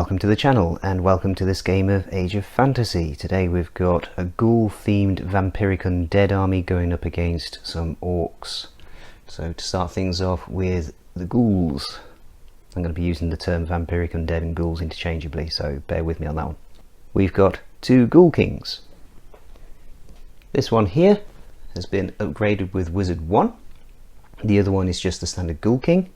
Welcome to the channel and welcome to this game of Age of Fantasy. Today we've got a ghoul themed Vampiric Undead army going up against some orcs. So to start things off with the ghouls, I'm going to be using the term Vampiric Undead and ghouls interchangeably, so bear with me on that one. We've got two Ghoul Kings. This one here has been upgraded with Wizard 1. The other one is just the standard Ghoul King.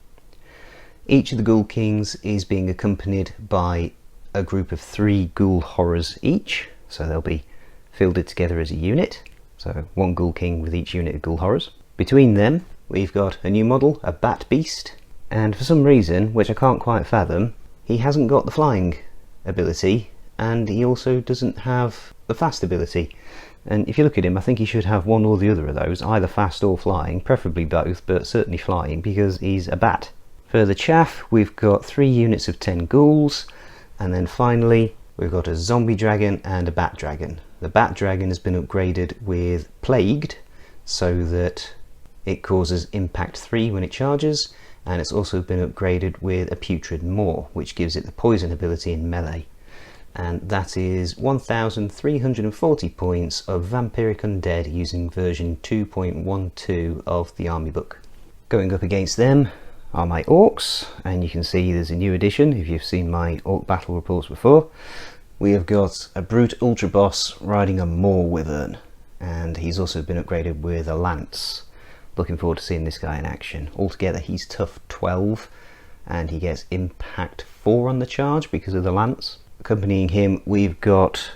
Each of the Ghoul Kings is being accompanied by a group of 3 ghoul horrors each, so they'll be fielded together as a unit. So one Ghoul King with each unit of ghoul horrors. Between them we've got a new model, a Bat Beast, and for some reason, which I can't quite fathom, he hasn't got the flying ability and he also doesn't have the fast ability. And if you look at him, I think he should have one or the other of those, either fast or flying, preferably both, but certainly flying because he's a bat. For the Chaff, we've got 3 units of 10 ghouls, and then finally we've got a zombie dragon and a bat dragon. The bat dragon has been upgraded with Plagued so that it causes impact 3 when it charges, and it's also been upgraded with a putrid maw, which gives it the poison ability in melee. And that is 1,340 points of Vampiric Undead using version 2.12 of the army book. Going up against them are my orcs, and you can see there's a new addition if you've seen my orc battle reports before. We have got a brute ultra boss riding a maw wyvern, and he's also been upgraded with a lance. Looking forward to seeing this guy in action. Altogether he's tough 12 and he gets impact 4 on the charge because of the lance. Accompanying him we've got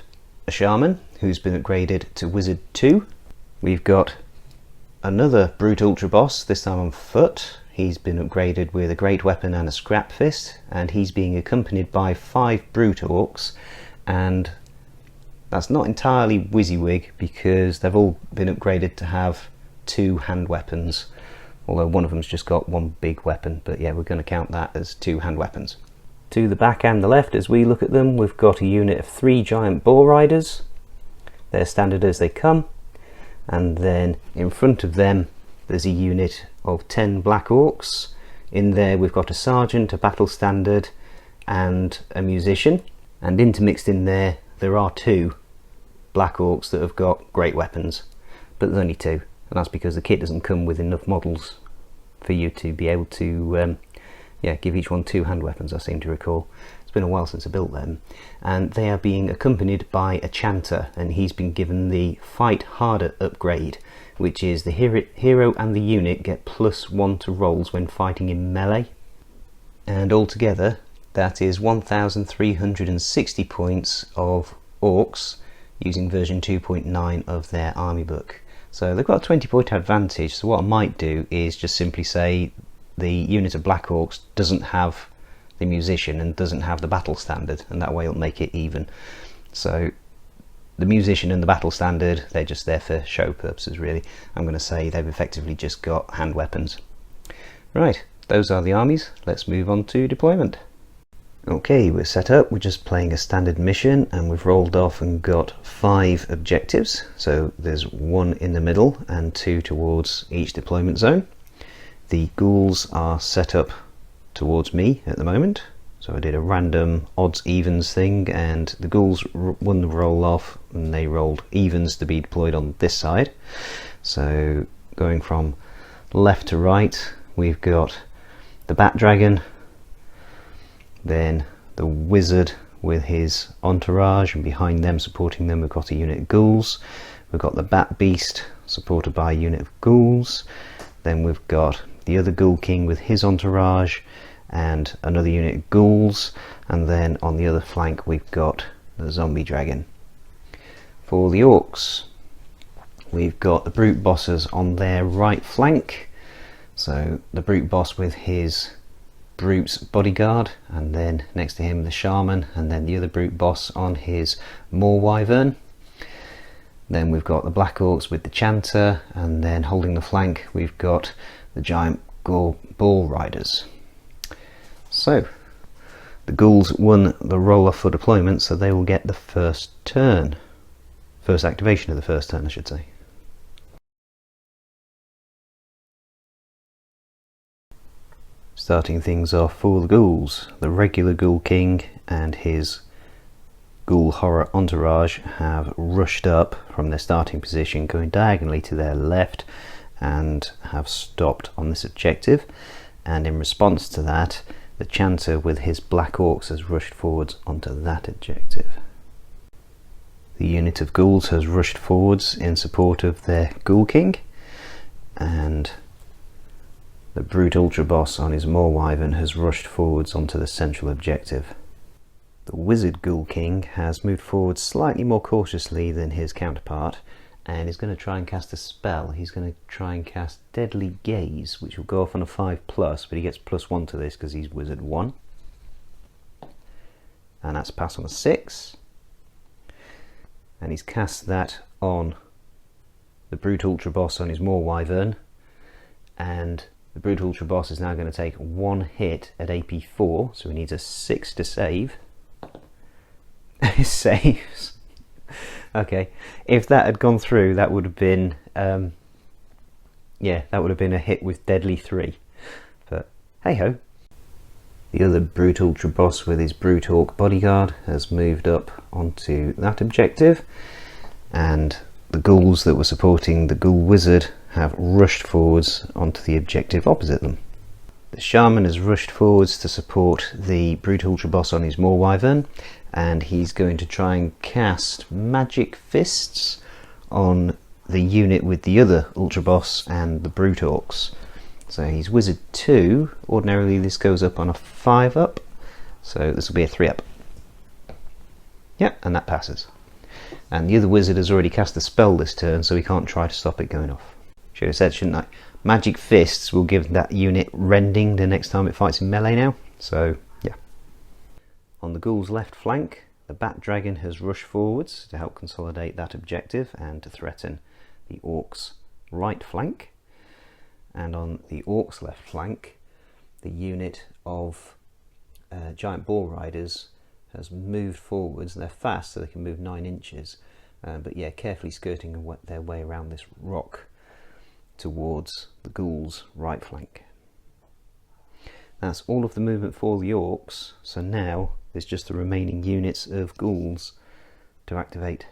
a Shaman who's been upgraded to Wizard 2. We've got another brute ultra boss, this time on foot. He's been upgraded with a great weapon and a scrap fist, and he's being accompanied by 5 brute orcs, and that's not entirely WYSIWYG because they've all been upgraded to have 2 hand weapons, although one of them's just got 1 big weapon, but yeah, we're going to count that as 2 hand weapons. To the back and the left, as we look at them, we've got a unit of 3 giant boar riders. They're standard as they come, and then in front of them there's a unit of 10 black orcs. In there we've got a sergeant, a battle standard and a musician, and intermixed in there are 2 black orcs that have got great weapons, but there's only 2, and that's because the kit doesn't come with enough models for you to be able to give each one 2 hand weapons, I seem to recall. It's been a while since I built them. And they are being accompanied by a chanter, and he's been given the Fight Harder upgrade, which is the hero and the unit get +1 to rolls when fighting in melee. And altogether that is 1,360 points of orcs using version 2.9 of their army book. So they've got a 20-point advantage, so what I might do is just simply say the unit of black orcs doesn't have the musician and doesn't have the battle standard, and that way it'll make it even. So the musician and the battle standard, they're just there for show purposes really. I'm going to say they've effectively just got hand weapons. Right, those are the armies. Let's move on to deployment. Okay, we're set up. We're just playing a standard mission and we've rolled off and got 5 objectives. So there's 1 in the middle and 2 towards each deployment zone. The ghouls are set up towards me at the moment, so I did a random odds evens thing and the ghouls won the roll off and they rolled evens to be deployed on this side. So going from left to right, we've got the bat dragon, then the wizard with his entourage, and behind them supporting them we've got a unit of ghouls. We've got the bat beast supported by a unit of ghouls, then we've got the other Ghoul King with his entourage and another unit of ghouls, and then on the other flank we've got the zombie dragon. For the orcs we've got the brute bosses on their right flank, so the brute boss with his brute's bodyguard, and then next to him the shaman, and then the other brute boss on his maw wyvern. Then we've got the black orcs with the chanter, and then holding the flank we've got the giant ghoul riders. So the ghouls won the roll off for deployment, so they will get the first activation of the first turn I should say. Starting things off for the ghouls, the regular Ghoul King and his ghoul horror entourage have rushed up from their starting position, going diagonally to their left, and have stopped on this objective. And in response to that, the chanter with his black orcs has rushed forwards onto that objective. The unit of ghouls has rushed forwards in support of their Ghoul King, and the brute ultra boss on his Moor Wyvern has rushed forwards onto the central objective. The wizard Ghoul King has moved forward slightly more cautiously than his counterpart, and is going to try and cast a spell. He's going to try and cast Deadly Gaze, which will go off on a 5+, but he gets +1 to this because he's wizard 1. And that's a pass on a 6. And he's cast that on the brute ultra boss on his Moor Wyvern, and the brute ultra boss is now going to take 1 hit at AP 4, so he needs a 6 to save. He saves. Okay, if that had gone through, that would have been yeah, that would have been a hit with Deadly 3. But hey ho. The other brute ultra boss with his brute orc bodyguard has moved up onto that objective, and the ghouls that were supporting the ghoul wizard have rushed forwards onto the objective opposite them. The shaman has rushed forwards to support the brute ultra boss on his Moor Wyvern, and he's going to try and cast magic fists on the unit with the other ultra boss and the brute orcs. So he's wizard 2. Ordinarily this goes up on a 5 up, so this will be a 3 up. Yep, and that passes. And the other wizard has already cast a spell this turn, so he can't try to stop it going off. Should have said, shouldn't I? Magic fists will give that unit rending the next time it fights in melee now, so yeah. On the ghoul's left flank, the bat dragon has rushed forwards to help consolidate that objective and to threaten the orcs' right flank. And on the orcs' left flank, the unit of giant boar riders has moved forwards. They're fast, so they can move 9 inches, but yeah, carefully skirting their way around this rock towards the ghouls' right flank. That's all of the movement for the orcs, so now there's just the remaining units of ghouls to activate.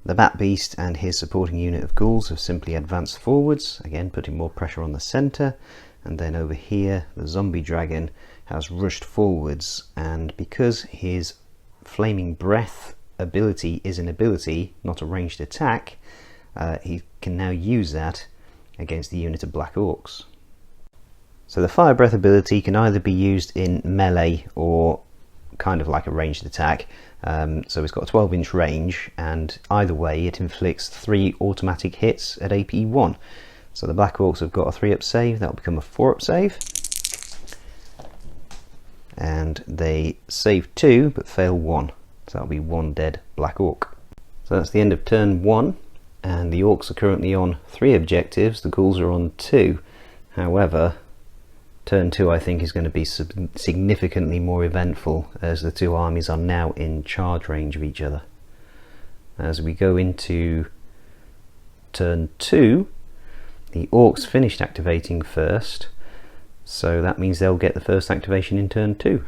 The bat beast and his supporting unit of ghouls have simply advanced forwards, again putting more pressure on the centre, and then over here the zombie dragon has rushed forwards, and because his flaming breath ability is an ability, not a ranged attack, he can now use that against the unit of black orcs. So the fire breath ability can either be used in melee or kind of like a ranged attack. So it's got a 12-inch range, and either way it inflicts 3 automatic hits at AP 1. So the black orcs have got a 3-up save, that'll become a 4-up save. And they save 2 but fail 1, so that'll be 1 dead black orc. So that's the end of turn 1, and the orcs are currently on 3 objectives, the ghouls are on 2. However, turn 2 I think is going to be significantly more eventful, as the 2 armies are now in charge range of each other. As we go into turn 2, the orcs finished activating first, so that means they'll get the first activation in turn 2.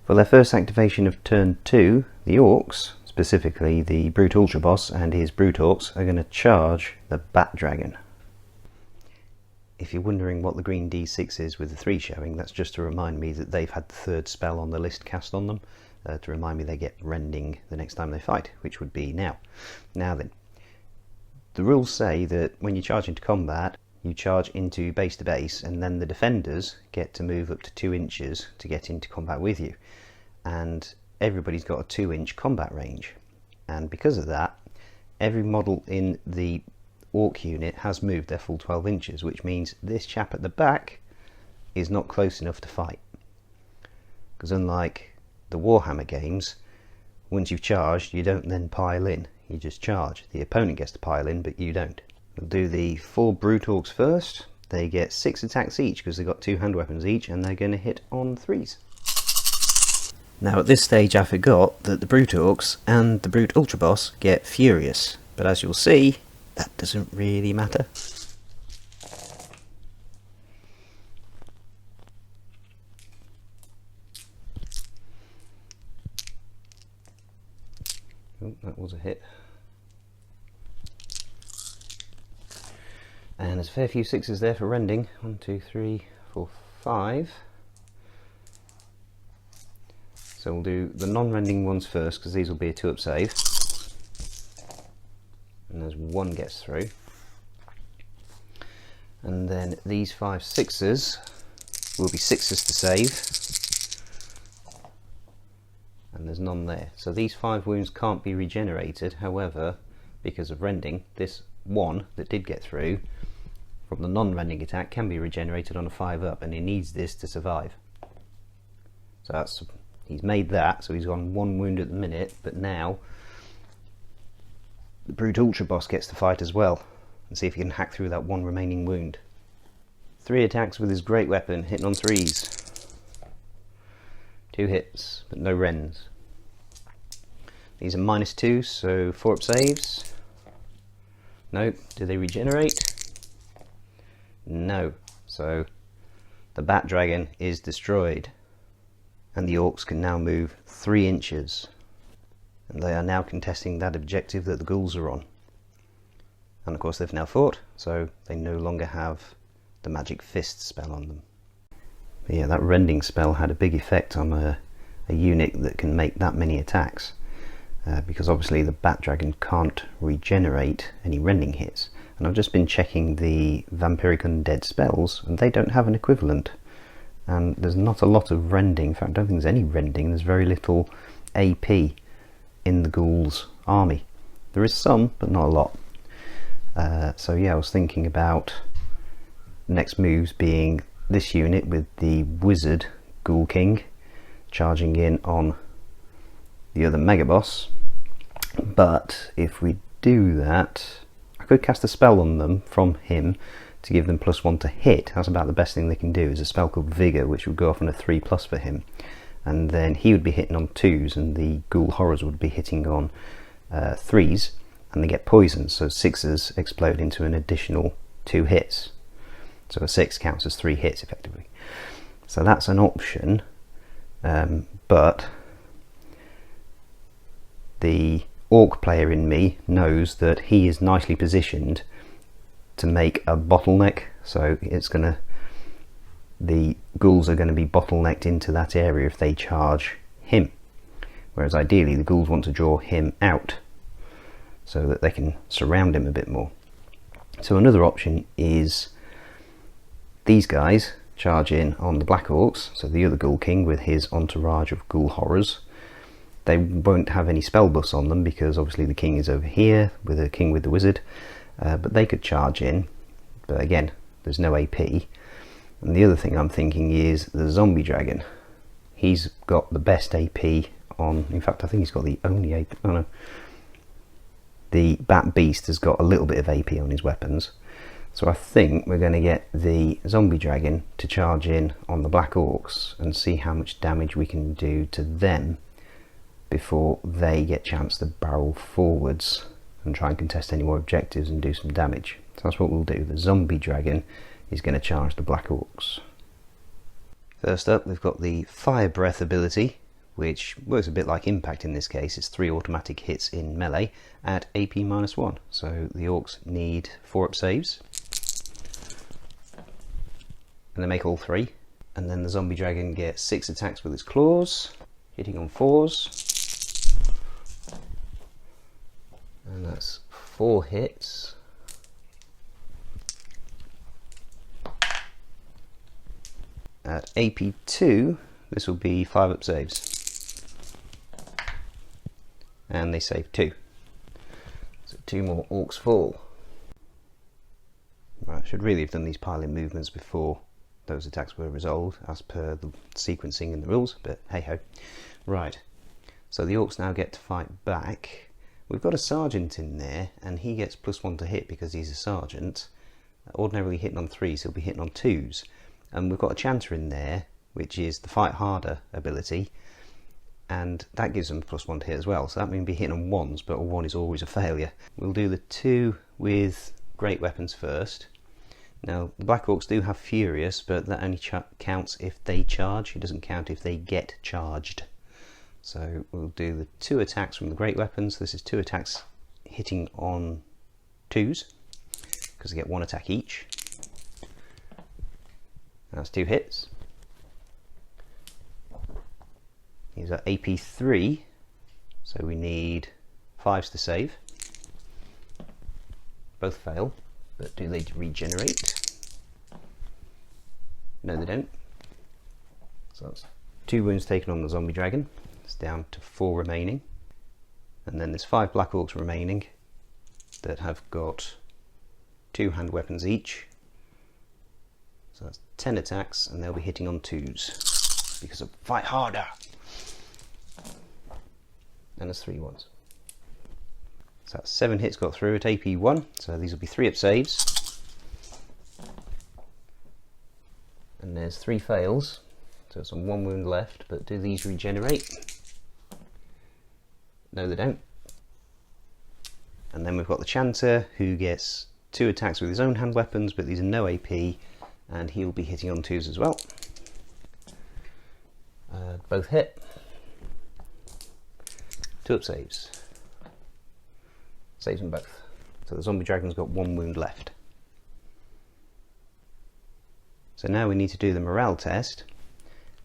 For their first activation of turn 2, the orcs, specifically the brute ultra boss and his brute orcs, are going to charge the bat dragon. If you're wondering what the green d6 is with the 3 showing, that's just to remind me that they've had the 3rd spell on the list cast on them, to remind me they get rending the next time they fight, which would be now. Now then, the rules say that when you charge into combat, you charge into base to base, and then the defenders get to move up to 2 inches to get into combat with you. And everybody's got a 2-inch combat range, and because of that, every model in the orc unit has moved their full 12 inches, which means this chap at the back is not close enough to fight. Because unlike the Warhammer games, once you've charged, you don't then pile in, you just charge. The opponent gets to pile in, but you don't. We'll do the 4 brute orcs first. They get 6 attacks each because they've got 2 hand weapons each, and they're going to hit on 3s. Now at this stage I forgot that the brute orcs and the brute ultra boss get furious, but as you'll see, that doesn't really matter. Oh, that was a hit. And there's a fair few sixes there for rending. 1, 2, 3, 4, 5. So we'll do the non-rending ones first, because these will be a 2-up save. And there's 1 gets through. And then these 5 sixes will be 6s to save. And there's none there. So these 5 wounds can't be regenerated. However, because of rending, this 1 that did get through from the non-rending attack can be regenerated on a 5-up, and he needs this to survive. So that's, he's made that, so he's gone 1 wound at the minute, but now the Brute Ultra boss gets to fight as well, and see if he can hack through that 1 remaining wound. 3 attacks with his great weapon, hitting on 3s. 2 hits, but no rends. These are -2, so 4-up saves. Nope. Do they regenerate? No. So the Bat Dragon is destroyed, and the Orcs can now move 3 inches. And they are now contesting that objective that the ghouls are on. And of course they've now fought, so they no longer have the magic fist spell on them. But yeah, that rending spell had a big effect on a unit that can make that many attacks. Because obviously the Bat Dragon can't regenerate any rending hits. And I've just been checking the Vampiric Undead spells, and they don't have an equivalent. And there's not a lot of rending. In fact, I don't think there's any rending. There's very little AP in the ghouls army. There is some, but not a lot. So yeah, I was thinking about next moves being this unit with the wizard Ghoul King charging in on the other mega boss. But if we do that, I could cast a spell on them from him to give them +1 to hit. That's about the best thing they can do, is a spell called Vigor, which would go off on a 3+ for him. And then he would be hitting on 2s, and the ghoul horrors would be hitting on 3s, and they get poisoned, so 6s explode into an additional 2 hits. So a 6 counts as 3 hits effectively. So that's an option, but the Orc player in me knows that he is nicely positioned to make a bottleneck, so it's gonna, the ghouls are going to be bottlenecked into that area if they charge him, whereas ideally the ghouls want to draw him out so that they can surround him a bit more. So another option is these guys charge in on the Black Orcs, so the other Ghoul King with his entourage of ghoul horrors. They won't have any spell buffs on them because obviously the king is over here with the king with the wizard, but they could charge in, but again there's no AP. And the other thing I'm thinking is the zombie dragon. He's got the best AP on, in fact I think he's got the only AP, oh no, the bat beast has got a little bit of AP on his weapons, so I think we're going to get the zombie dragon to charge in on the Black Orcs and see how much damage we can do to them before they get a chance to barrel forwards and try and contest any more objectives and do some damage. So that's what we'll do. The zombie dragon is going to charge the Black Orcs. First up, we've got the Fire Breath ability, which works a bit like Impact in this case. It's 3 automatic hits in melee at AP -1. So the Orcs need 4-up saves, and they make all 3. And then the zombie dragon gets 6 attacks with its claws, hitting on 4s. And that's 4 hits. At AP 2, this will be 5-up saves. And they save 2. So 2 more Orcs fall. Right, I should really have done these pile-in movements before those attacks were resolved, as per the sequencing in the rules, but hey ho. Right, so the Orcs now get to fight back. We've got a sergeant in there, and he gets +1 to hit because he's a sergeant. Ordinarily hitting on 3s, he'll be hitting on 2s. And we've got a chanter in there, which is the Fight Harder ability. and that gives them +1 to hit as well, so that means be hitting on 1s, but a 1 is always a failure. We'll do the 2 with great weapons first. Now the Black Orcs do have Furious, but that only counts if they charge. It doesn't count if they get charged. So we'll do the 2 attacks from the great weapons. This is 2 attacks hitting on 2s, because they get 1 attack each. That's 2 hits. These are AP 3, so we need 5s to save. Both fail, but do they regenerate? No, they don't. So that's 2 wounds taken on the zombie dragon. It's down to 4 remaining. And then there's 5 Black Orcs remaining that have got 2 hand weapons each. So that's 10 attacks, and they'll be hitting on 2s because of fight harder. And there's 3 ones. So that's 7 hits got through at AP 1, so these will be 3 up saves. And there's 3 fails, so it's on 1 wound left, but do these regenerate? No, they don't. And then we've got the Chanter, who gets 2 attacks with his own hand weapons, but these are no AP, and he'll be hitting on 2s as well. Both hit. 2 up saves. Saves them both. So the zombie dragon's got 1 wound left. So now we need to do the morale test,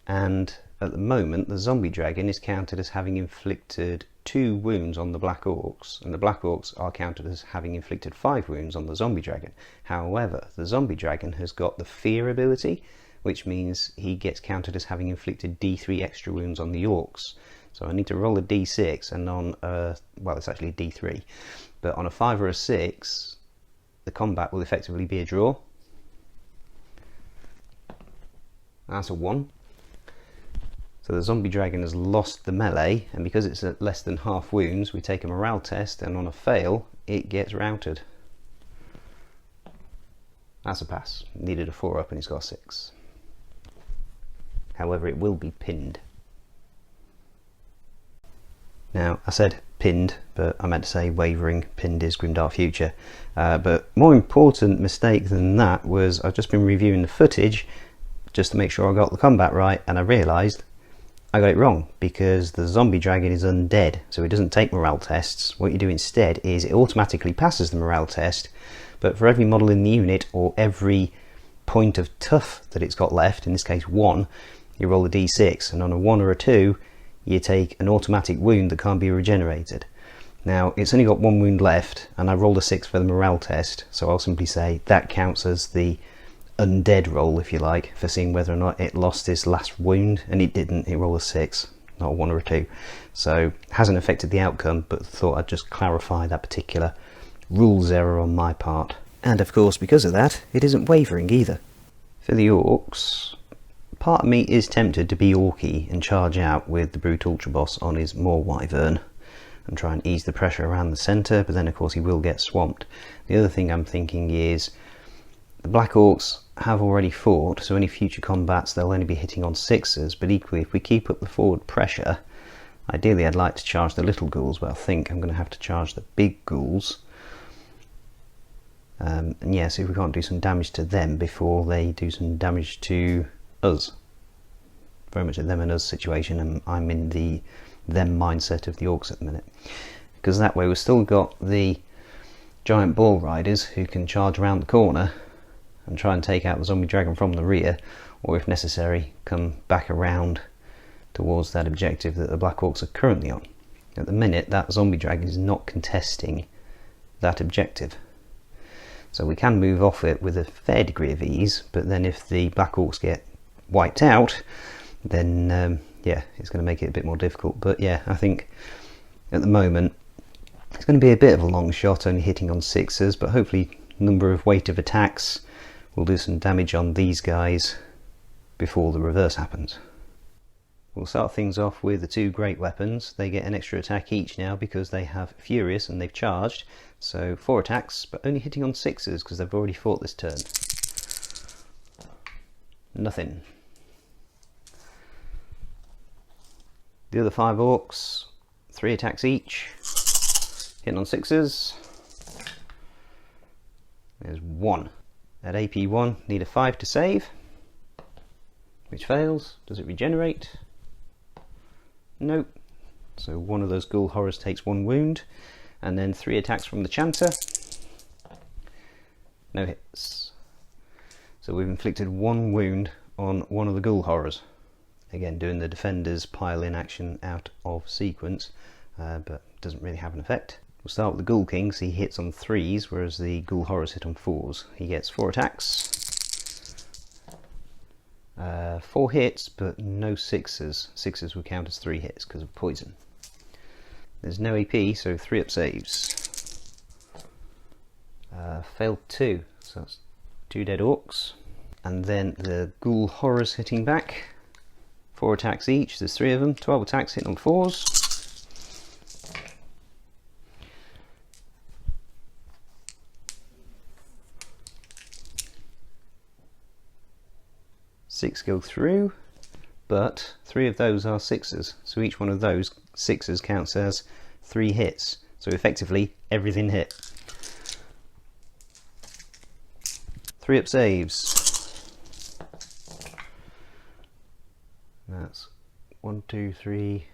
and at the moment the zombie dragon is counted as having inflicted 2 wounds on the Black Orcs, and the Black Orcs are counted as having inflicted 5 wounds on the zombie dragon. However, the zombie dragon has got the fear ability, which means he gets counted as having inflicted D3 extra wounds on the Orcs. So I need to roll a D6, and on a, well, it's actually a D3, but on a 5 or a 6 the combat will effectively be a draw. That's a 1. So the zombie dragon has lost the melee, and because it's at less than half wounds we take a morale test, and on a fail it gets routed. That's a pass. Needed a 4 up and he's got a 6. However, it will be pinned. Now, I said pinned, but I meant to say wavering. Pinned is Grimdark Future. But more important mistake than that was I've just been reviewing the footage just to make sure I got the combat right, and I realised I got it wrong, because the zombie dragon is undead, so it doesn't take morale tests. What you do instead is it automatically passes the morale test, but for every model in the unit, or every point of tough that it's got left, in this case 1, you roll a d6, and on a 1 or a 2 you take an automatic wound that can't be regenerated. Now it's only got 1 wound left, and I rolled a 6 for the morale test, so I'll simply say that counts as the undead roll, if you like, for seeing whether or not it lost its last wound, and it didn't. It rolled a 6, not a 1 or a 2, so hasn't affected the outcome, but thought I'd just clarify that particular rules error on my part. And of course, because of that, it isn't wavering either. For the Orcs, part of me is tempted to be Orky and charge out with the Brute Ultra Boss on his Maw Wyvern and try and ease the pressure around the centre, but then of course he will get swamped. The other thing I'm thinking is the Black Orcs have already fought, so any future combats they'll only be hitting on 6s, but equally if we keep up the forward pressure, ideally I'd like to charge the little ghouls, but I think I'm going to have to charge the big ghouls. And yeah, see if we can't do some damage to them before they do some damage to us. Very much a them and us situation, and I'm in the them mindset of the Orcs at the minute, because that way we've still got the giant ball riders who can charge around the corner and try and take out the zombie dragon from the rear, or if necessary come back around towards that objective that the Black Orcs are currently on. At the minute that zombie dragon is not contesting that objective, so we can move off it with a fair degree of ease, but then if the Black Orcs get wiped out, then yeah, it's going to make it a bit more difficult. But yeah, I think at the moment it's going to be a bit of a long shot, only hitting on 6s, but hopefully number of weight of attacks will do some damage on these guys before the reverse happens. We'll start things off with the 2 great weapons. They get an extra attack each now because they have Furious and they've charged, so 4 attacks, but only hitting on 6s because they've already fought this turn. Nothing. The other 5 orcs, 3 attacks each, hitting on 6s. There's 1. At AP 1, need a 5 to save, which fails. Does it regenerate? Nope. So one of those ghoul horrors takes 1 wound, and then 3 attacks from the chanter. No hits. So we've inflicted 1 wound on one of the ghoul horrors. Again, doing the defender's pile-in action out of sequence, but doesn't really have an effect. We'll start with the Ghoul Kings. He hits on 3s, whereas the ghoul horrors hit on 4s. He gets 4 attacks. 4 hits, but no 6s. 6s would count as 3 hits because of poison. There's no AP, so 3 up saves. Failed 2, so that's 2 dead orcs. And then the ghoul horrors hitting back. 4 attacks each, there's 3 of them. 12 attacks hitting on 4s. 6 go through, but 3 of those are 6s, so each one of those 6s counts as 3 hits, so effectively everything hit. 3 up saves. That's 1, 2, 3,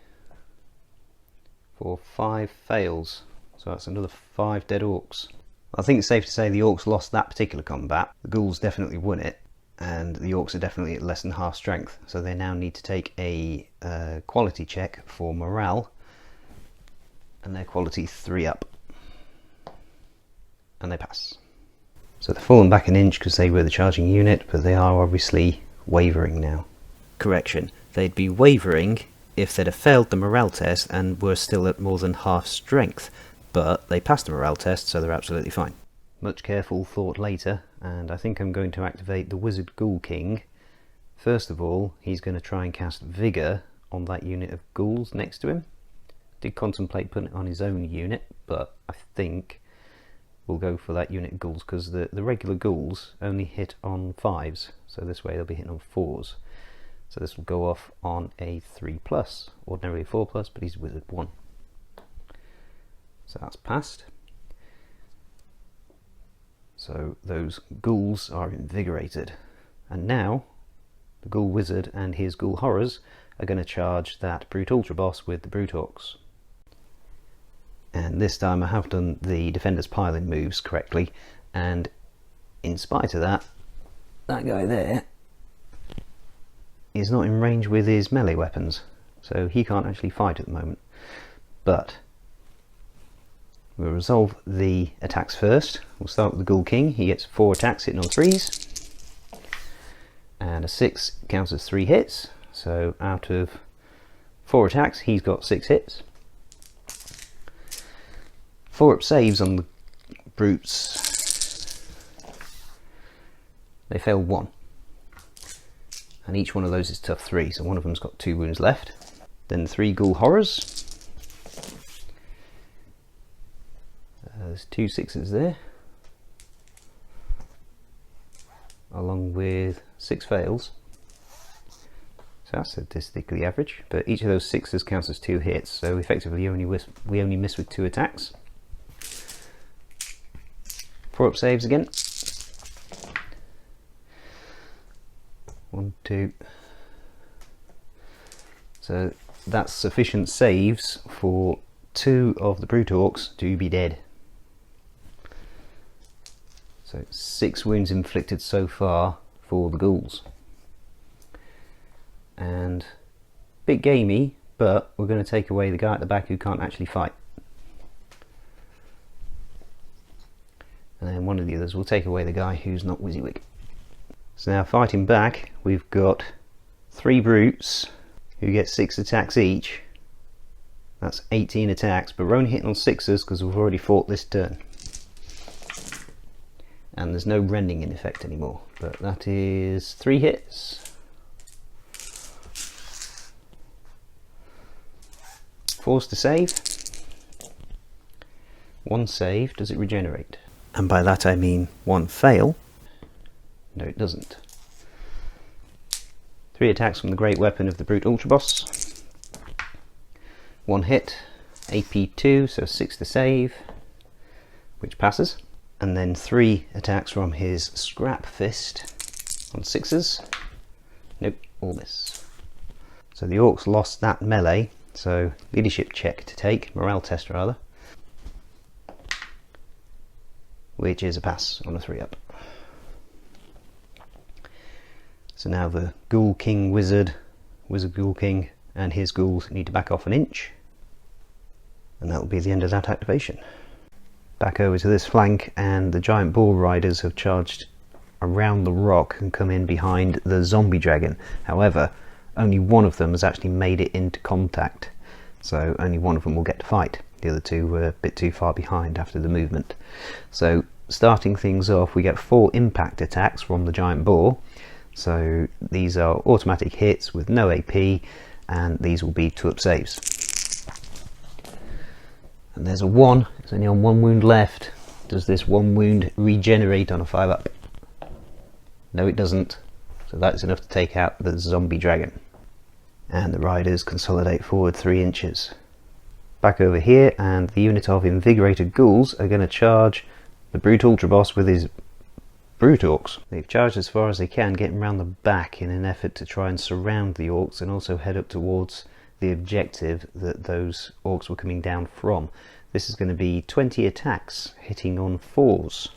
4, 5 fails, so that's another 5 dead orcs. I think it's safe to say the orcs lost that particular combat. The ghouls definitely won it, and the orcs are definitely at less than half strength, so they now need to take a quality check for morale, and they're quality 3 up, and they pass. So they've fallen back an inch because they were the charging unit, but they are obviously wavering now. Correction, they'd be wavering if they'd have failed the morale test and were still at more than half strength, but they passed the morale test, so they're absolutely fine. Much careful thought later, and I think I'm going to activate the Wizard Ghoul King. First of all, he's going to try and cast Vigour on that unit of ghouls next to him. Did contemplate putting it on his own unit, but I think we'll go for that unit of ghouls, because the regular ghouls only hit on 5s, so this way they'll be hitting on 4s. So this will go off on a 3+, ordinarily 4+, but he's Wizard 1. So that's passed. So those ghouls are invigorated, and now the Ghoul Wizard and his Ghoul Horrors are going to charge that Brute Ultra Boss with the Brute Orcs. And this time I have done the Defender's Pile-In moves correctly, and in spite of that, that guy there is not in range with his melee weapons, so he can't actually fight at the moment. But we'll resolve the attacks first. We'll start with the Ghoul King. He gets 4 attacks hitting on 3s, and a 6 counts as 3 hits, so out of 4 attacks he's got 6 hits. 4 up saves on the brutes. They fail 1, and each one of those is tough 3, so one of them's got 2 wounds left. Then 3 Ghoul Horrors. There's 2 6s there, along with 6 fails, so that's statistically average, but each of those 6s counts as 2 hits, so effectively we only miss with 2 attacks. 4 up saves again. 1, 2. So that's sufficient saves for 2 of the Brute Orcs to be dead. So 6 wounds inflicted so far for the ghouls. And a bit gamey, but we're going to take away the guy at the back who can't actually fight. And then one of the others will take away the guy who's not WYSIWYG. So now fighting back, we've got 3 brutes who get 6 attacks each. That's 18 attacks, but we're only hitting on 6s because we've already fought this turn. And there's no rending in effect anymore, but that is 3 hits. 4s to save. 1 save. Does it regenerate? And by that I mean 1 fail. No, it doesn't. 3 attacks from the great weapon of the Brute Ultra Boss. 1 hit, AP 2, so 6 to save, which passes. And then 3 attacks from his Scrap Fist on 6s. Nope, all miss. So the Orcs lost that melee, so leadership check to take, morale test rather, which is a pass on a 3-up. So now the Ghoul King Wizard Ghoul King and his ghouls need to back off an inch, and that will be the end of that activation. Back over to this flank, and the giant bull riders have charged around the rock and come in behind the zombie dragon. However, only one of them has actually made it into contact, so only one of them will get to fight. The other two were a bit too far behind after the movement. So starting things off, we get 4 impact attacks from the giant boar. So these are automatic hits with no AP, and these will be 2-up saves. And there's a 1, it's only on 1 wound left. Does this 1 wound regenerate on a 5-up? No, it doesn't. So that's enough to take out the zombie dragon. And the riders consolidate forward 3 inches. Back over here, and the unit of invigorated ghouls are going to charge the brute ultra boss with his brute orcs. They've charged as far as they can, getting around the back in an effort to try and surround the orcs and also head up towards the objective that those orcs were coming down from. This is going to be 20 attacks, hitting on 4s.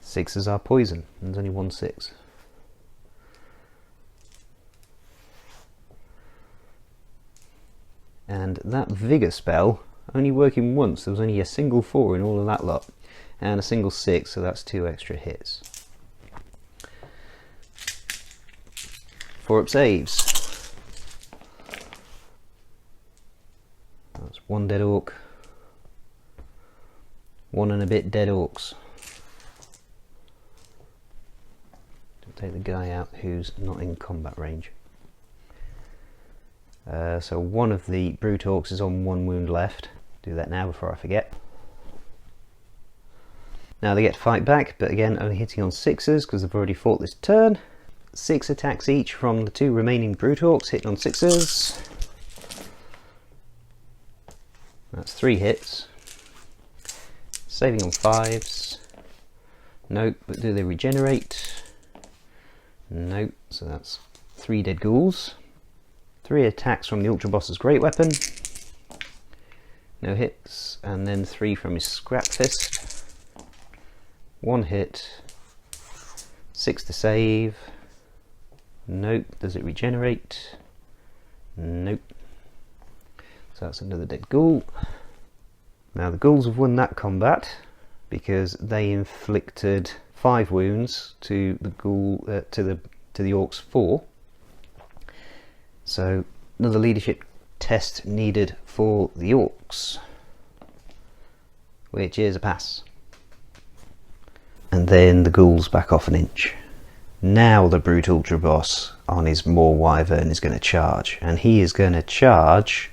6s are poison, and there's only 1 6. And that Vigour spell only working once. There was only a single 4 in all of that lot, and a single 6, so that's 2 extra hits. 4-up saves. That's 1 dead orc, 1 and a bit dead orcs. Take the guy out who's not in combat range. So 1 of the brute orcs is on 1 wound left. Do that now before I forget. Now they get to fight back, but again only hitting on 6s because they've already fought this turn. 6 attacks each from the 2 remaining brute orcs, hitting on 6s. That's 3 hits. Saving on 5s. Nope, but do they regenerate? Nope, so that's 3 dead ghouls. 3 attacks from the Ultra Boss's Great Weapon. No hits, and then 3 from his Scrap Fist. 1 hit. 6 to save. Nope. Does it regenerate? Nope. So that's another dead ghoul. Now the ghouls have won that combat because they inflicted 5 wounds to the ghoul, to the orcs 4. So another leadership test needed for the orcs, which is a pass. And then the ghouls back off an inch. Now the brute ultra boss on his Moor Wyvern is going to charge, and he is going to charge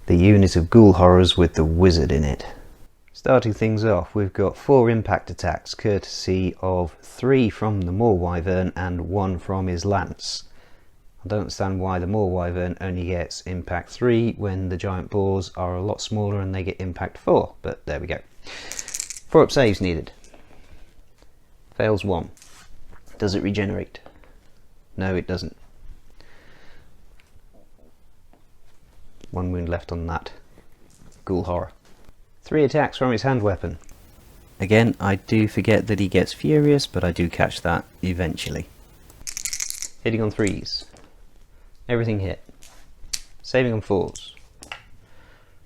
the unit of ghoul horrors with the wizard in it. Starting things off, we've got 4 impact attacks courtesy of 3 from the Moor Wyvern and 1 from his lance. I don't understand why the Moor Wyvern only gets impact 3 when the giant boars are a lot smaller and they get impact 4, but there we go. 4-up saves needed. Fails 1. Does it regenerate? No, it doesn't. 1 wound left on that ghoul horror. 3 attacks from his hand weapon. Again, I do forget that he gets furious, but I do catch that eventually. Hitting on 3s. Everything hit. Saving on 4s.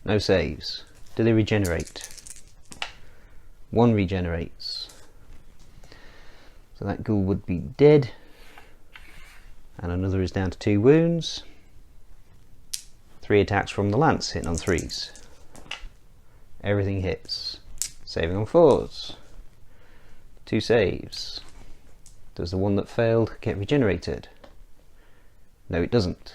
No saves. Do they regenerate? 1 regenerates. So that ghoul would be dead. And another is down to 2 wounds. 3 attacks from the lance, hitting on 3s. Everything hits. Saving on 4s. 2 saves. Does the one that failed get regenerated? No, it doesn't.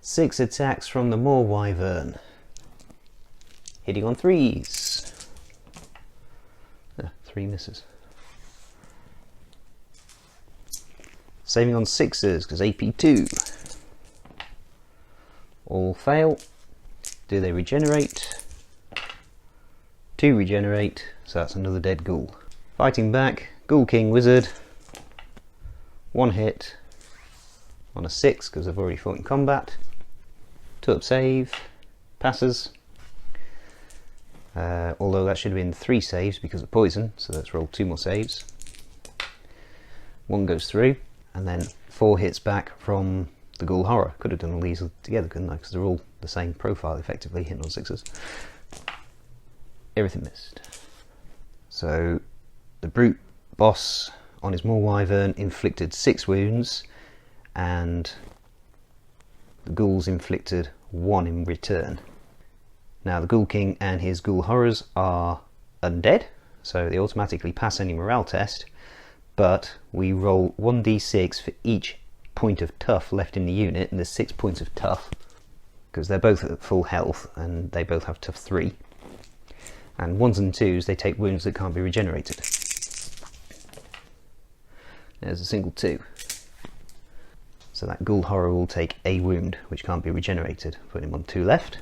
6 attacks from the Moor Wyvern. Hitting on 3s. 3 misses. saving on 6s because AP 2. All fail. Do they regenerate? 2 regenerate, so that's another dead ghoul. Fighting back, Ghoul King Wizard. 1 hit on a 6 because I've already fought in combat. 2 up save, passes. Although that should have been 3 saves because of poison, so let's roll 2 more saves. 1 goes through, and then 4 hits back from the Ghoul Horror. Could have done all these together, couldn't I? Because they're all the same profile effectively, hitting on 6s. Everything missed. So the brute boss on his Maw Wyvern inflicted 6 wounds, and the ghouls inflicted 1 in return. Now the Ghoul King and his Ghoul Horrors are undead, so they automatically pass any morale test, but we roll 1d6 for each point of tough left in the unit, and there's 6 points of tough, because they're both at full health and they both have tough 3. And 1s and 2s, they take wounds that can't be regenerated. There's a single 2. So that Ghoul Horror will take a wound, which can't be regenerated. Put him on 2 left.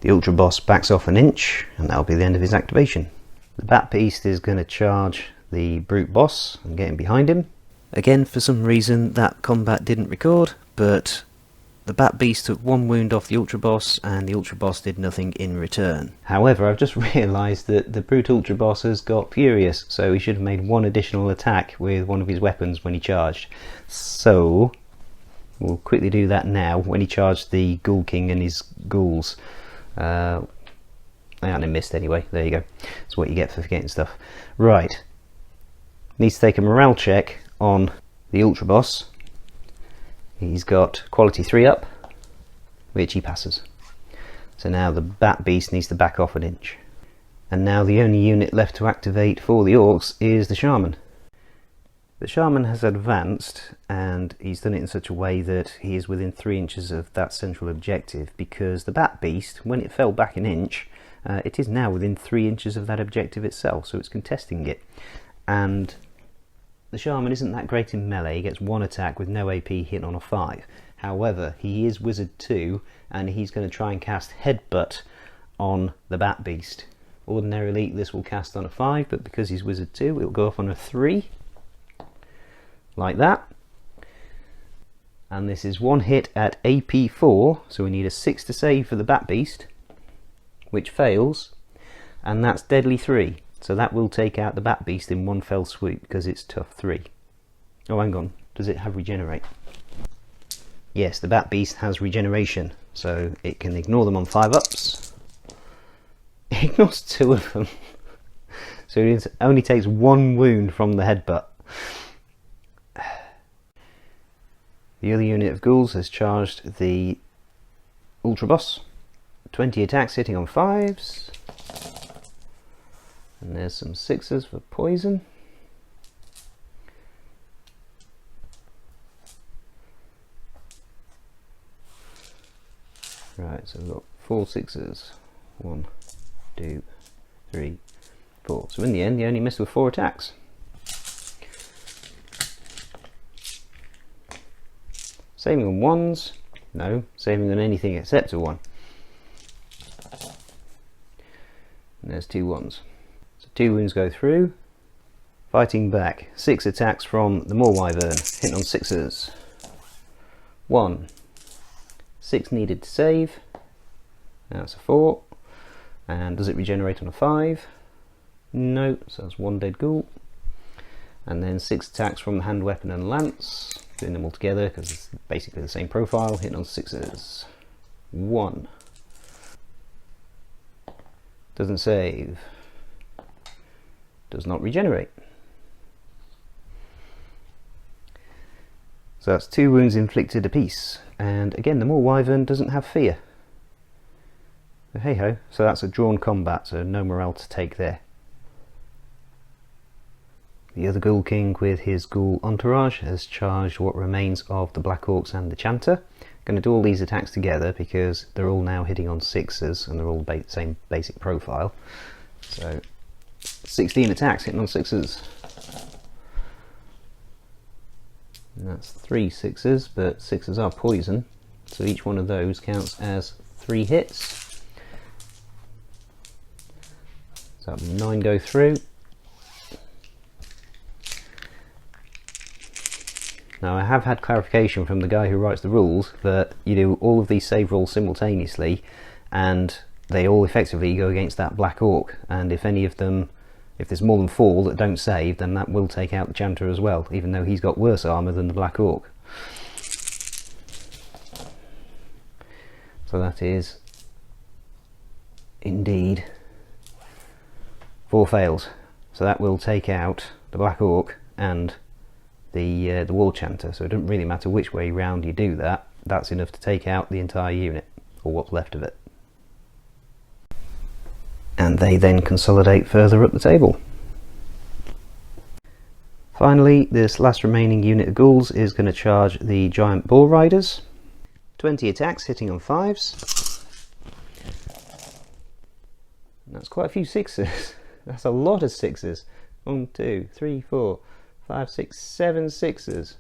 The Ultra Boss backs off an inch, and that'll be the end of his activation. The Bat Beast is going to charge the Brute Boss and get him behind him. Again, for some reason, that combat didn't record, but the Bat Beast took 1 wound off the Ultra Boss, and the Ultra Boss did nothing in return. However, I've just realised that the Brute Ultra Boss has got furious, so he should have made 1 additional attack with one of his weapons when he charged. So we'll quickly do that now. When he charged the Ghoul King and his ghouls, and he missed anyway. There you go. That's what you get for forgetting stuff. Right. Needs to take a morale check on the Ultra Boss. He's got quality 3 up, which he passes. So now the Bat Beast needs to back off an inch. And now the only unit left to activate for the Orcs is the Shaman. The Shaman has advanced, and he's done it in such a way that he is within 3 inches of that central objective, because the Bat Beast, when it fell back an inch, it is now within 3 inches of that objective itself, so it's contesting it. And the Shaman isn't that great in melee. He gets 1 attack with no AP hit on a 5. However, he is Wizard 2, and he's going to try and cast Headbutt on the Bat Beast. Ordinarily this will cast on a 5, but because he's Wizard 2, it will go off on a 3. Like that. And this is 1 hit at AP 4, so we need a 6 to save for the Bat Beast, which fails, and that's Deadly 3. So that will take out the Bat Beast in 1 fell swoop because it's tough 3. Oh, hang on. Does it have regenerate? Yes, the Bat Beast has regeneration, so it can ignore them on 5-ups. It ignores 2 of them. So it only takes 1 wound from the headbutt. The other unit of ghouls has charged the Ultra Boss. 20 attacks hitting on 5s. And there's some 6s for poison. Right, so we've got 4 6s. 1, 2, 3, 4. So in the end, they only missed with 4 attacks. Saving on 1s? No, saving on anything except a 1. And there's 2 1s. 2 wounds go through. Fighting back, 6 attacks from the Maw Wyvern, hitting on 6s. 1. 6 needed to save. That's a 4. And does it regenerate on a 5? No, so that's 1 dead ghoul. And then 6 attacks from the hand weapon and lance, doing them all together because it's basically the same profile, hitting on 6s. 1. Doesn't save. Does not regenerate. So that's 2 wounds inflicted apiece. And again, the Maw Wyvern doesn't have fear. But hey ho, so that's a drawn combat, so no morale to take there. The other Ghoul King with his ghoul entourage has charged what remains of the Black Orcs and the Chanter. Going to do all these attacks together because they're all now hitting on 6s and they're all the same basic profile. So 16 attacks hitting on 6s. And that's 3 sixes, but sixes are poison, so each one of those counts as 3 hits. So 9 go through. Now I have had clarification from the guy who writes the rules that you do all of these save rolls simultaneously and they all effectively go against that black orc, and if any of them, if there's more than 4 that don't save, then that will take out the chanter as well, even though he's got worse armour than the black orc. So that is indeed 4 fails. So that will take out the black orc and the wall chanter, so it doesn't really matter which way round you do that, that's enough to take out the entire unit, or what's left of it. And they then consolidate further up the table. Finally, this last remaining unit of ghouls is going to charge the giant boar riders. 20 attacks hitting on 5s. And that's quite a few 6s. That's a lot of 6s. 1, 2, 3, 4, 5, 6, 7 6s.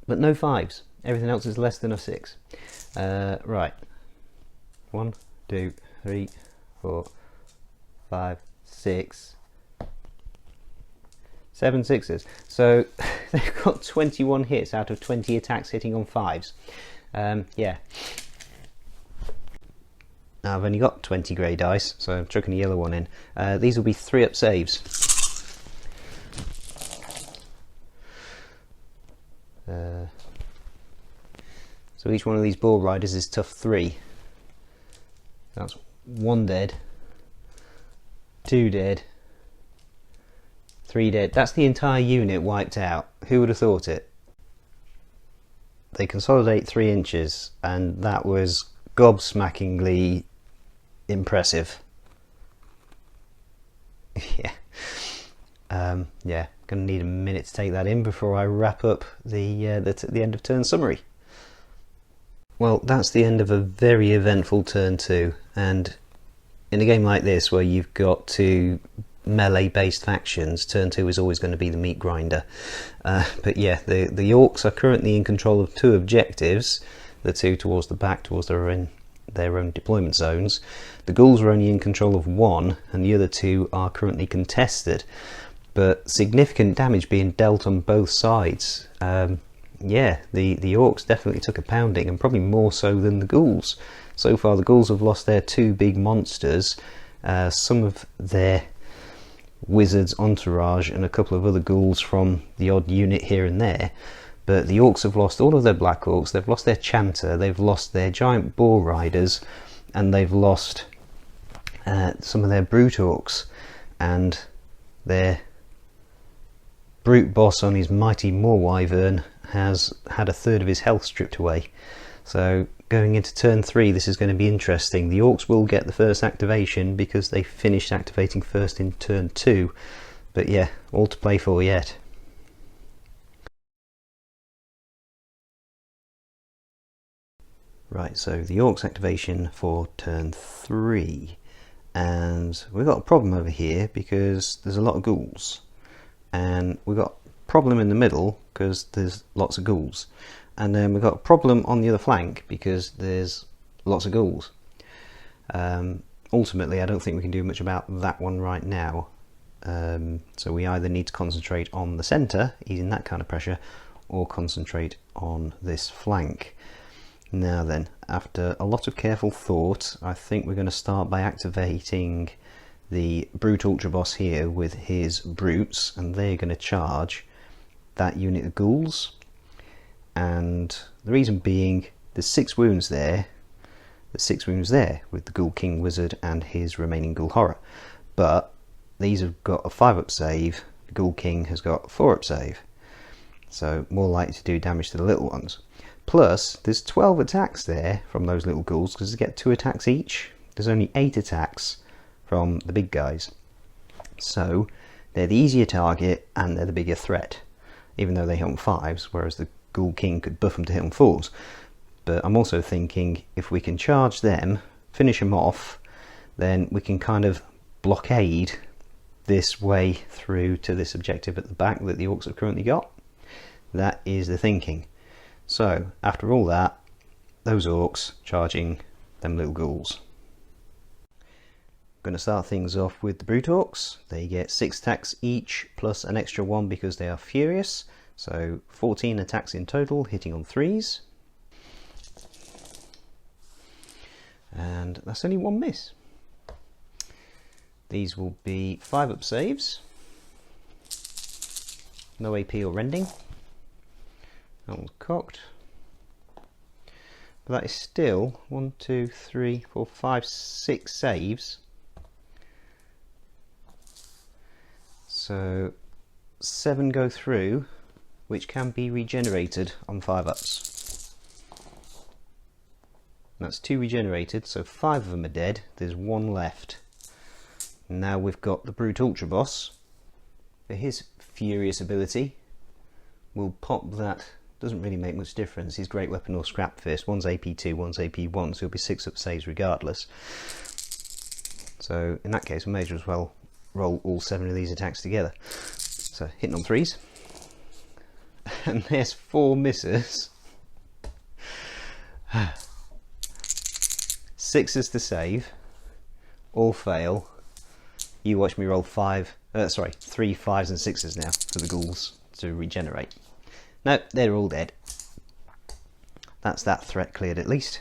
But no 5s. Everything else is less than a 6. Right. 1, 2, 3, 4, 5, 6, 7 6s. So they've got 21 hits out of 20 attacks hitting on 5s. Yeah. Now I've only got 20 grey dice, so I'm chucking a yellow one in. These will be 3-up saves. So each one of these boar riders is tough 3. That's 1 dead, 2 dead, 3 dead. That's the entire unit wiped out. Who would have thought it? They consolidate 3 inches, and that was gobsmackingly impressive. Yeah. Yeah, gonna need a minute to take that in before I wrap up the end of turn summary. Well, that's the end of a very eventful turn 2, and in a game like this where you've got 2 melee based factions, turn 2 is always going to be the meat grinder. But yeah, the Orcs are currently in control of 2 objectives, the 2 towards the back, towards their own deployment zones. The ghouls are only in control of 1, and the other 2 are currently contested, but significant damage being dealt on both sides. Yeah, the Orcs definitely took a pounding, and probably more so than the ghouls. So far the ghouls have lost their 2 big monsters, some of their wizards entourage, and a couple of other ghouls from the odd unit here and there. But the Orcs have lost all of their black orcs, they've lost their chanter, they've lost their giant boar riders, and they've lost some of their brute orcs, and their brute boss on his mighty moor wyvern has had a third of his health stripped away. So going into turn 3, this is going to be interesting. The Orcs will get the first activation because they finished activating first in turn 2, but yeah, all to play for yet. Right, so the Orcs activation for turn 3, and we've got a problem over here because there's a lot of ghouls, and we've got a problem in the middle because there's lots of ghouls, and then we've got a problem on the other flank because there's lots of ghouls. Ultimately, I don't think we can do much about that one right now, so we either need to concentrate on the centre, easing that kind of pressure, or concentrate on this flank. Now then, after a lot of careful thought, I think we're going to start by activating the Brute Ultra Boss here with his brutes, and they're going to charge that unit of ghouls. And the reason being, there's 6 wounds there, there's 6 wounds there with the Ghoul King wizard and his remaining ghoul horror, but these have got a 5-up save, the Ghoul King has got a 4-up save, so more likely to do damage to the little ones. Plus there's 12 attacks there from those little ghouls because they get 2 attacks each. There's only 8 attacks from the big guys, so they're the easier target and they're the bigger threat, even though they hit on 5s, whereas the Ghoul King could buff them to hit on 4s. But I'm also thinking if we can charge them, finish them off, then we can kind of blockade this way through to this objective at the back that the Orcs have currently got. That is the thinking. So after all that, those orcs charging them little ghouls. Going to start things off with the brute orcs. They get 6 attacks each plus an extra 1 because they are furious, so 14 attacks in total, hitting on 3s. And that's only 1 miss. These will be 5-up saves. No AP or rending. That one's cocked. But that is still 1, 2, 3, 4, 5, 6 saves. So 7 go through, which can be regenerated on 5-ups. That's 2 regenerated, so 5 of them are dead. There's 1 left. Now we've got the Brute Ultra Boss. For his Furious ability, we'll pop that. Doesn't really make much difference. His Great Weapon or Scrap Fist. One's AP2, one's AP1, so he'll be 6-up saves regardless. So in that case, we may as well roll all 7 of these attacks together. So hitting on 3s. And there's 4 misses. 6s to save. All fail. You watch me roll 3 5s and 6s now for the ghouls to regenerate. No, they're all dead. That's that threat cleared at least.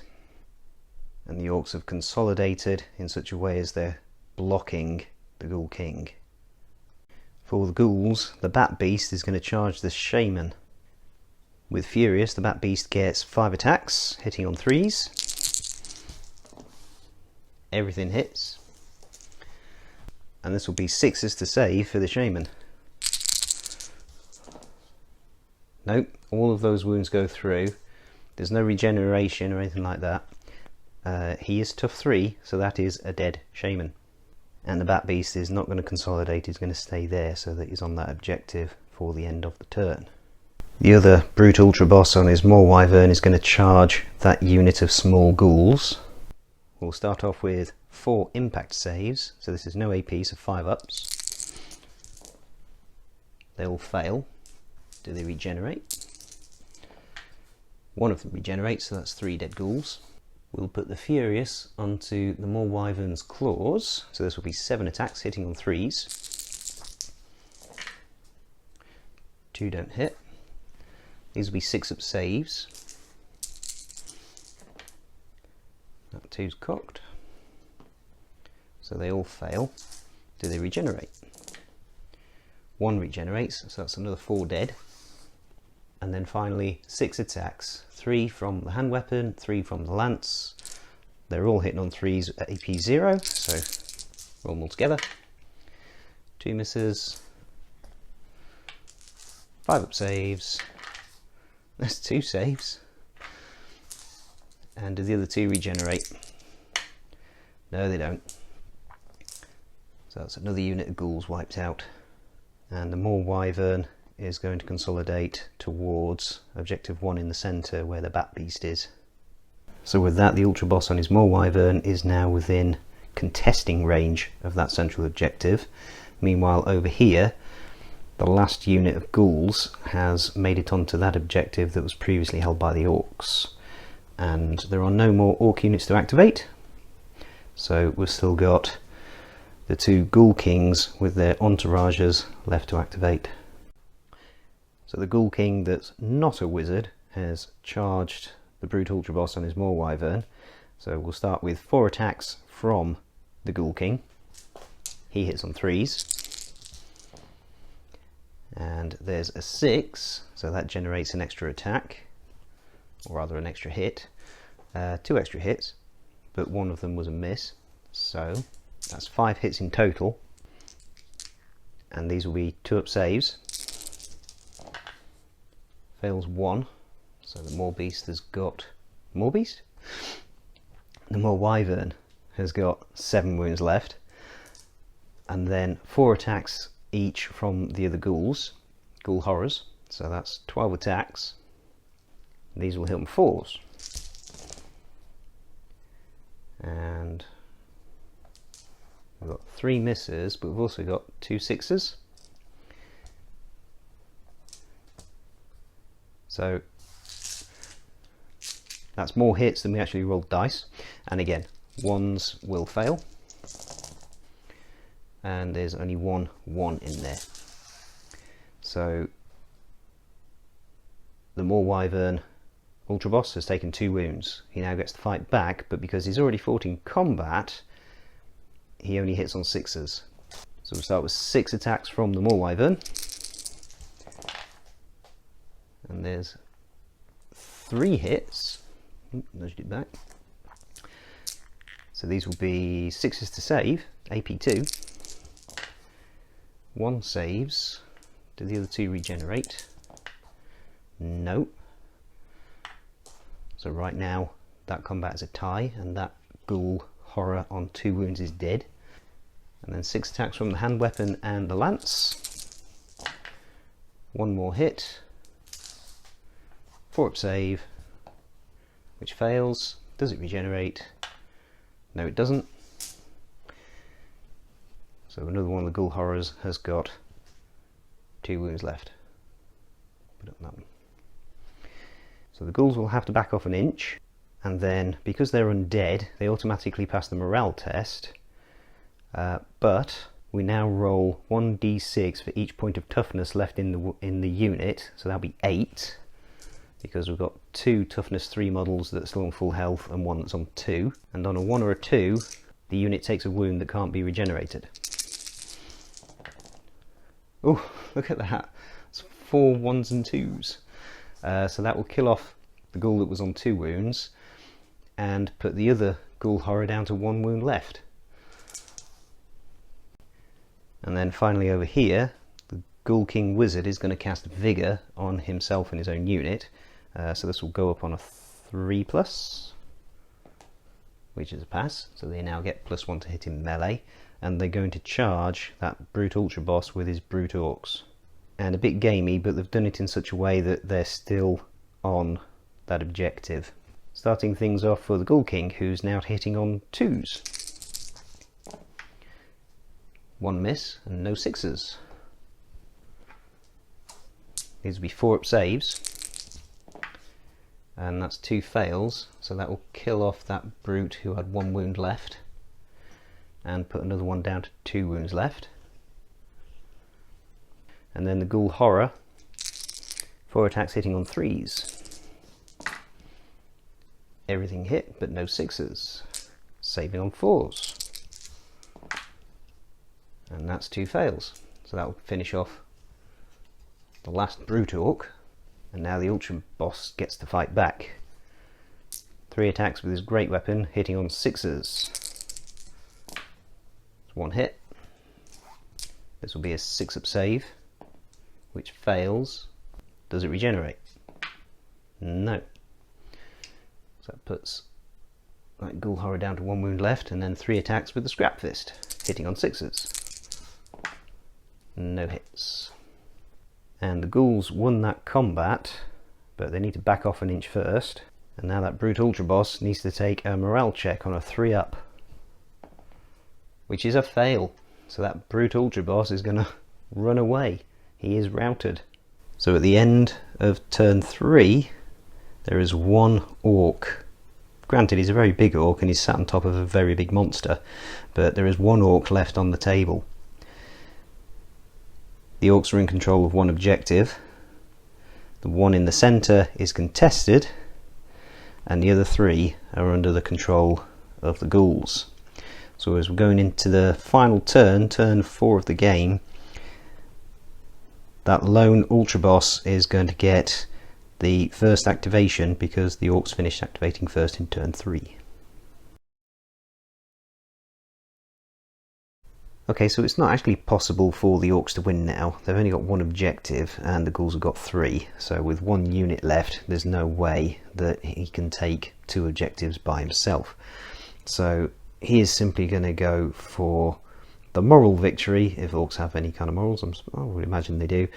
And the orcs have consolidated in such a way as they're blocking the Ghoul King. For the ghouls, the Bat Beast is going to charge the Shaman. With Furious, the Bat Beast gets 5 attacks, hitting on 3s. Everything hits. And this will be 6s to save for the Shaman. Nope, all of those wounds go through. There's no regeneration or anything like that. He is tough 3, so that is a dead Shaman. And the Bat Beast is not going to consolidate, he's going to stay there so that he's on that objective for the end of the turn. The other Brute Ultra Boss on his Maw Wyvern is going to charge that unit of small ghouls. We'll start off with 4 impact saves, so this is no AP, so 5-ups. They all fail. Do they regenerate? 1 of them regenerates, so that's 3 dead ghouls. We'll put the Furious onto the Maw Wyvern's claws, so this will be 7 attacks hitting on 3s. 2 don't hit. These will be 6-up saves. That 2's cocked. So they all fail. Do they regenerate? 1 regenerates, so that's another 4 dead. And then finally 6 attacks. 3 from the hand weapon, 3 from the lance. They're all hitting on 3s at AP 0, so roll them all together. 2 misses. 5-up saves. That's 2 saves. And do the other 2 regenerate? No, they don't. So that's another unit of ghouls wiped out. And the Maw Wyvern is going to consolidate towards objective 1 in the centre where the Bat Beast is. So with that, the Ultra Boss on his Maw Wyvern is now within contesting range of that central objective. Meanwhile over here, the last unit of ghouls has made it onto that objective that was previously held by the Orcs. And there are no more Orc units to activate, so we've still got the 2 Ghoul Kings with their entourages left to activate. So the Ghoul King that's not a wizard has charged the Brute Ultra Boss on his Maw Wyvern. So we'll start with 4 attacks from the Ghoul King. He hits on 3s. And there's a 6, so that generates an extra attack, or rather an extra hit. 2 extra hits, but 1 of them was a miss. So that's 5 hits in total. And these will be 2-up saves. Fails 1, so the Maw Beast has got... Maw Beast? The Maw Wyvern has got 7 wounds left. And then 4 attacks each from the other ghouls, Ghoul Horrors, so that's 12 attacks. These will hit on 4s. And we've got 3 misses, but we've also got 2 6s. So that's more hits than we actually rolled dice. And again, ones will fail. And there's only one 1 in there. So the Maw Wyvern Ultra Boss has taken 2 wounds. He now gets to fight back, but because he's already fought in combat, he only hits on 6s. So we'll start with 6 attacks from the Maw Wyvern. And there's 3 hits. Nudged it back. So these will be 6s to save, AP2. 1 saves. Do the other 2 regenerate? No. So right now that combat is a tie, and that ghoul horror on 2 wounds is dead. And then 6 attacks from the hand weapon and the lance. 1 more hit. 4-up save, which fails. Does it regenerate? No, it doesn't. So another one of the ghoul horrors has got 2 wounds left. Put up that one. So the ghouls will have to back off an inch, and then because they're undead, they automatically pass the morale test. But we now roll 1d6 for each point of toughness left in the unit, so that'll be 8. Because we've got 2 toughness 3 models that are still on full health and 1 that's on 2. And on a 1 or a 2, the unit takes a wound that can't be regenerated. Oh, look at that. It's 4 1s and 2s. So that will kill off the ghoul that was on 2 wounds and put the other ghoul horror down to 1 wound left. And then finally over here, the Ghoul King wizard is going to cast Vigour on himself and his own unit. So this will go up on a 3+, which is a pass. So they now get +1 to hit in melee, and they're going to charge that Brute Ultra Boss with his Brute Orcs. And a bit gamey, but they've done it in such a way that they're still on that objective. Starting things off for the Ghoul King, who's now hitting on 2s. 1 miss and no 6s. These will be 4-up saves. And that's 2 fails, so that will kill off that brute who had 1 wound left and put another one down to 2 wounds left. And then the ghoul horror, 4 attacks hitting on 3s. Everything hit but no 6s, saving on 4s. And that's 2 fails, so that will finish off the last brute orc. And now the Ultra Boss gets to fight back. 3 attacks with his great weapon, hitting on 6s. It's 1 hit. This will be a 6-up save, which fails. Does it regenerate? No. So that puts that ghoul horror down to 1 wound left, and then 3 attacks with the Scrap Fist, hitting on 6s. No hits. And the ghouls won that combat, but they need to back off an inch first. And now that Brute Ultra Boss needs to take a morale check on a 3-up, which is a fail. So that Brute Ultra Boss is going to run away. He is routed. So at the end of turn 3, there is 1 orc. Granted, he's a very big orc and he's sat on top of a very big monster, but there is 1 orc left on the table. The orcs are in control of 1 objective. The one in the centre is contested, and the other 3 are under the control of the ghouls. So as we're going into the final turn, turn 4 of the game, that lone Ultra Boss is going to get the first activation because the orcs finished activating first in turn 3. Okay, so it's not actually possible for the orcs to win now. They've only got 1 objective and the ghouls have got 3. So with 1 unit left, there's no way that he can take 2 objectives by himself. So he is simply going to go for the moral victory, if orcs have any kind of morals. I would imagine they do.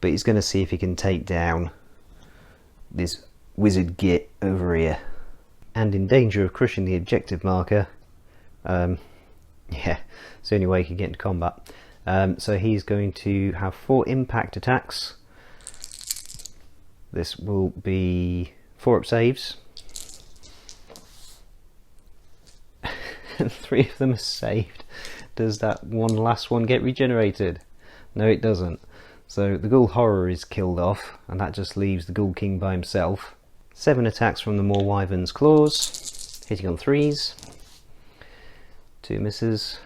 But he's going to see if he can take down this wizard git over here. And in danger of crushing the objective marker, yeah, it's the only way he can get into combat. So he's going to have 4 impact attacks This will be 4 up saves. And 3 of them are saved. Does that one last one get regenerated? No, it doesn't. So the Ghoul Horror is killed off, and that just leaves the Ghoul King by himself. 7 attacks from the Maw Wyvern's claws, hitting on 3s. 2 misses.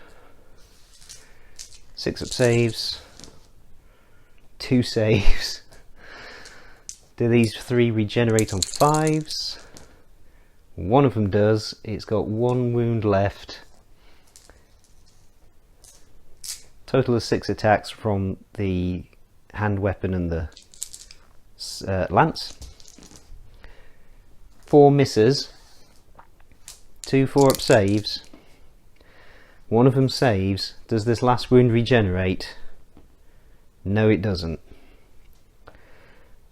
6 up saves. 2 saves. Do these 3 regenerate on 5s? One of them does. It's got 1 wound left. Total of 6 attacks from the hand weapon and the lance. 4 misses. 2 4-up saves. One of them saves. Does this last wound regenerate? No, it doesn't.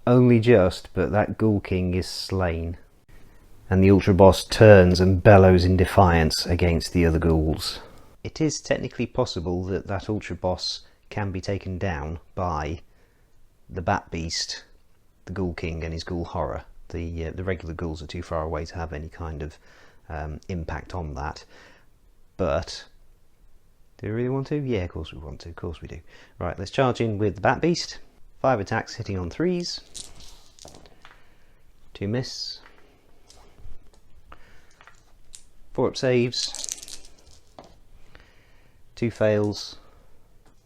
Only just, but that Ghoul King is slain. And the Ultra Boss turns and bellows in defiance against the other ghouls. It is technically possible that that Ultra Boss can be taken down by the Bat Beast, the Ghoul King and his Ghoul Horror. The regular ghouls are too far away to have any kind of impact on that. But do we really want to? Yeah, of course we want to. Of course we do. Right, let's charge in with the Bat Beast. 5 attacks hitting on 3s. 2 miss. 4 up saves. 2 fails.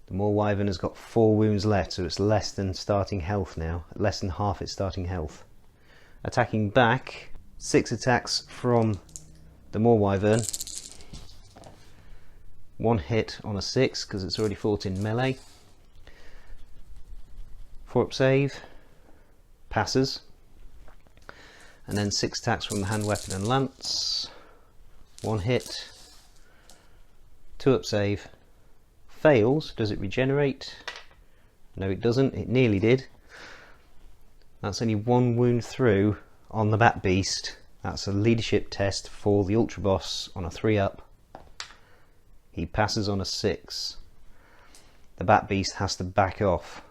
The Maw Wyvern has got 4 wounds left, so it's less than starting health now. Less than half its starting health. Attacking back. 6 attacks from the Maw Wyvern. 1 hit on a 6 because it's already fought in melee. 4 up save. Passes. And then 6 attacks from the hand weapon and lance. 1 hit. 2 up save. Fails. Does it regenerate? No, it doesn't. It nearly did. That's only 1 wound through on the Bat Beast. That's a leadership test for the Ultra Boss on a 3 up. He passes on a 6. The Bat Beast has to back off.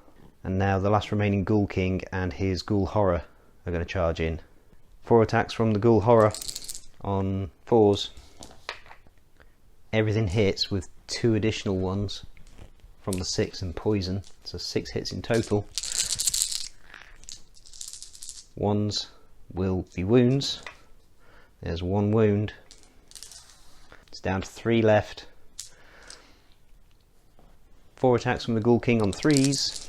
And now the last remaining Ghoul King and his Ghoul Horror are going to charge in. 4 attacks from the Ghoul Horror on 4s. Everything hits with 2 additional ones from the 6 and poison. So 6 hits in total. 1s will be wounds. There's 1 wound. It's down to 3 left. 4 attacks from the Ghoul King on 3s.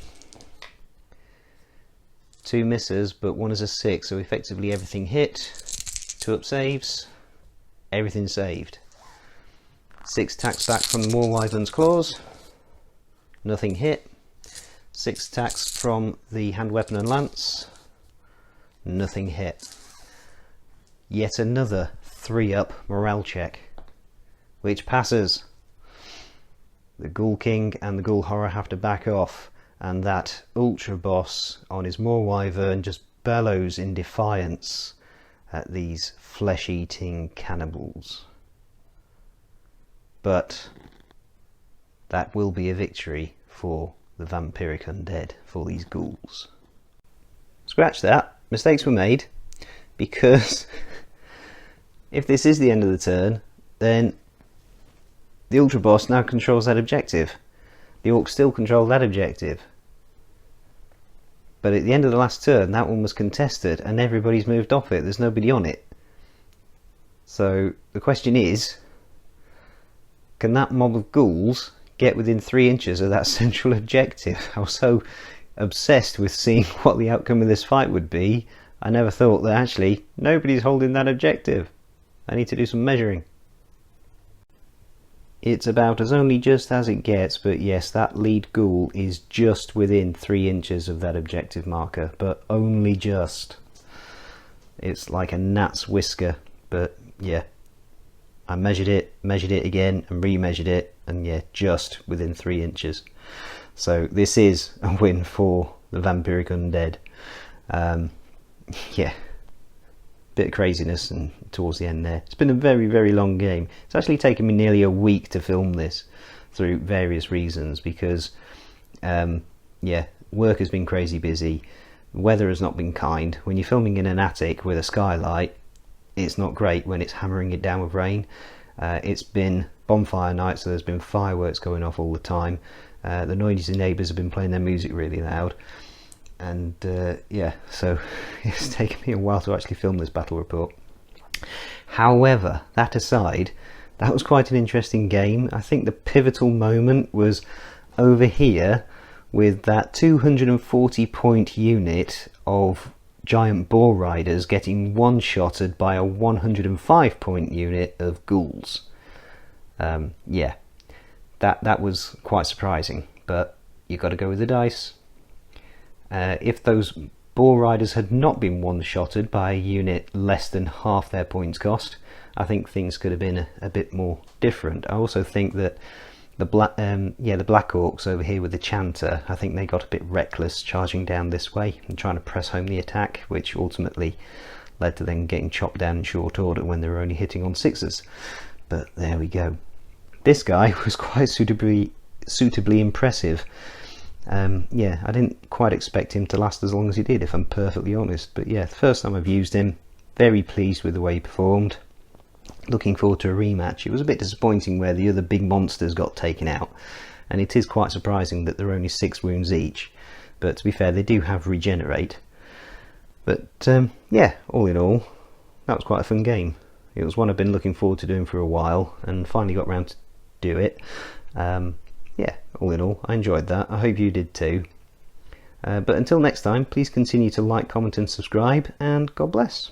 2 misses, but 1 is a 6, so effectively everything hit. 2 up saves. Everything saved. 6 attacks back from the Maw Wyvern's claws. Nothing hit. 6 attacks from the hand weapon and lance. Nothing hit. Yet another 3 up morale check, which passes. The Ghoul King and the Ghoul Horror have to back off, and that Ultra Boss on his Maw Wyvern just bellows in defiance at these flesh-eating cannibals. But that will be a victory for the Vampiric Undead, for these ghouls. Scratch that, mistakes were made, because if this is the end of the turn, then the Ultra Boss now controls that objective. The Orcs still control that objective. But at the end of the last turn, that one was contested and everybody's moved off it. There's nobody on it. So the question is, can that mob of ghouls get within 3 inches of that central objective? I was so obsessed with seeing what the outcome of this fight would be, I never thought that actually nobody's holding that objective. I need to do some measuring. It's about as only just as it gets, but yes, that lead ghoul is just within 3 inches of that objective marker, but only just. It's like a gnat's whisker, but yeah. I measured it again and re-measured it, and yeah, just within 3 inches. So this is a win for the Vampiric Undead. Yeah, bit of craziness and towards the end there. It's been a very, very long game. It's actually taken me nearly a week to film this through various reasons, because yeah, work has been crazy busy. The weather has not been kind. When you're filming in an attic with a skylight, it's not great when it's hammering it down with rain. It's been bonfire night, so there's been fireworks going off all the time. The noisy neighbours have been playing their music really loud, and yeah, so it's taken me a while to actually film this battle report. However, that aside, that was quite an interesting game. I think the pivotal moment was over here with that 240 point unit of giant boar riders getting one-shotted by a 105 point unit of ghouls. Yeah, that was quite surprising, but you got to go with the dice. If those boar riders had not been one-shotted by a unit less than half their points cost, I think things could have been a bit more different. I also think that the black orcs over here with the chanter, I think they got a bit reckless charging down this way and trying to press home the attack, which ultimately led to them getting chopped down in short order when they were only hitting on sixes. But there we go. This guy was quite suitably impressive. Yeah, I didn't quite expect him to last as long as he did, if I'm perfectly honest. But yeah, the first time I've used him, very pleased with the way he performed. Looking forward to a rematch. It was a bit disappointing where the other big monsters got taken out, and it is quite surprising that they're only 6 wounds each. But to be fair, they do have regenerate. But yeah, all in all, that was quite a fun game. It was one I've been looking forward to doing for a while, and finally got round to do it. Yeah, all in all, I enjoyed that. I hope you did too. But until next time, please continue to like, comment and subscribe, and God bless.